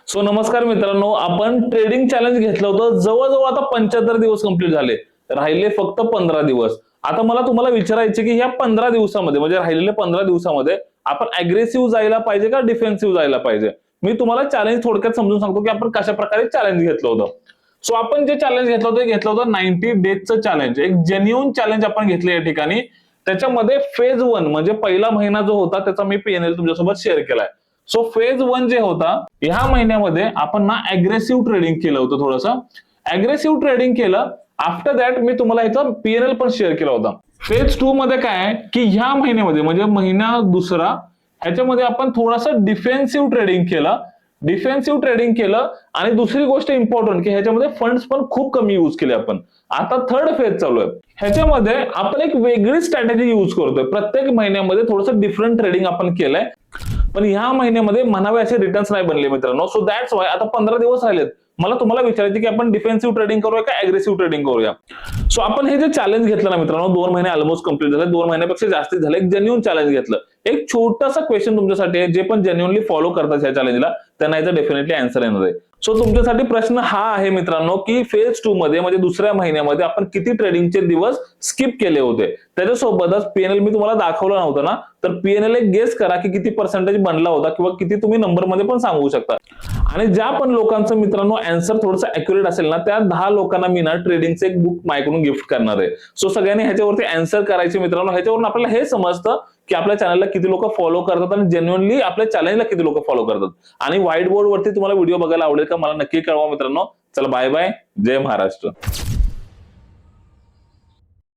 So नमस्कार मित्रांनो, आपण ट्रेडिंग चॅलेंज घेतलं होतं. जवळजवळ आता 75 दिवस कंप्लीट झाले, राहिले फक्त 15 दिवस. आता मला तुम्हाला विचारायचे की या 15 दिवसामध्ये म्हणजे राहिलेल्या 15 दिवसामध्ये आपण अग्रेसिव्ह जायला पाहिजे का डिफेन्सिव्ह जायला पाहिजे. मी तुम्हाला चॅलेंज थोडक्यात समजून सांगतो की आपण कशा प्रकारे चॅलेंज घेतलं होतं. सो आपण जे चॅलेंज घेतलं होतं 90 डेजचं चॅलेंज, एक जेन्युइन चॅलेंज आपण घेतलं या ठिकाणी. त्याच्यामध्ये फेज 1 म्हणजे पहिला महिना जो होता त्याचा मी पीएनएल तुमच्यासोबत शेअर केलाय. सो फेज 1 जे होता ह्या महिन्यामध्ये आपण ना अग्रेसिव्ह ट्रेडिंग केलं होतं. थोडंसं अग्रेसिव्ह ट्रेडिंग केलं. आफ्टर दॅट मी तुम्हाला इथं पीएनएल पण शेअर केला होता. फेज 2 मध्ये काय आहे की ह्या महिन्यामध्ये म्हणजे महिना दुसरा ह्याच्यामध्ये आपण थोडंसं डिफेन्सिव्ह ट्रेडिंग केलं आणि दुसरी गोष्ट इम्पॉर्टंट की ह्याच्यामध्ये फंड्स पण खूप कमी यूज केले आपण. आता थर्ड फेज चालू आहे. ह्याच्यामध्ये आपण एक वेगळी स्ट्रॅटेजी यूज करतोय. प्रत्येक महिन्यामध्ये थोडंसं डिफरंट ट्रेडिंग आपण केलंय, पण ह्या महिन्यामध्ये म्हणावे असे रिटर्न्स नाही बनले मित्रांनो. सो दॅट्स वाय आता 15 दिवस राहिलेत. मला तुम्हाला विचारायचे की आपण डिफेन्सिव्ह ट्रेडिंग करूया का अग्रेसिव्ह ट्रेडिंग करूया. सो आपण हे जे चॅलेंज घेतलं ना मित्रांनो, 2 महिने ऑलमोस्ट कंप्लीट झाले, 2 महिन्यापेक्षा जास्त झाले. एक जेन्युइन चॅलेंज घेतलं. एक छोटासा क्वेश्चन तुमच्यासाठी आहे, जे पण जेन्युइनली फॉलो करतात या चॅलेंजला त्यांना याचा डेफिनेटली आन्सर येणार आहे. सो तुमच्यासाठी प्रश्न हा आहे मित्रांनो की फेज 2 मध्ये म्हणजे दुसऱ्या महिन्यामध्ये आपण किती ट्रेडिंगचे दिवस स्किप केले होते. त्याच्यासोबतच पीएनएल मी तुम्हाला दाखवलं नव्हतं ना, तर पीएनएल एक गेस करा की किती पर्सेंटेज बनला होता किंवा किती तुम्ही नंबर मध्ये पण सांगू शकता. आणि ज्या पण लोकांचं मित्रांनो आन्सर थोडंसं अॅक्युरेट असेल ना, त्या 10 लोकांना मी ना ट्रेडिंगचे एक बुक माझ्याकडून गिफ्ट करणार आहे. सो सगळ्यांनी ह्याच्यावरती आन्सर करायचे मित्रांनो. ह्याच्यावरून आपल्याला हे समजतं की आपल्या चॅनलला किती लोक फॉलो करतात आणि जेन्युइनली आपल्या चॅलेंजला किती लोक फॉलो करतात. आणि व्हाईट बोर्ड वरती तुम्हाला व्हिडिओ बघायला आवडेल का मला नक्की कळवा मित्रांनो. चला बाय बाय, जय महाराष्ट्र.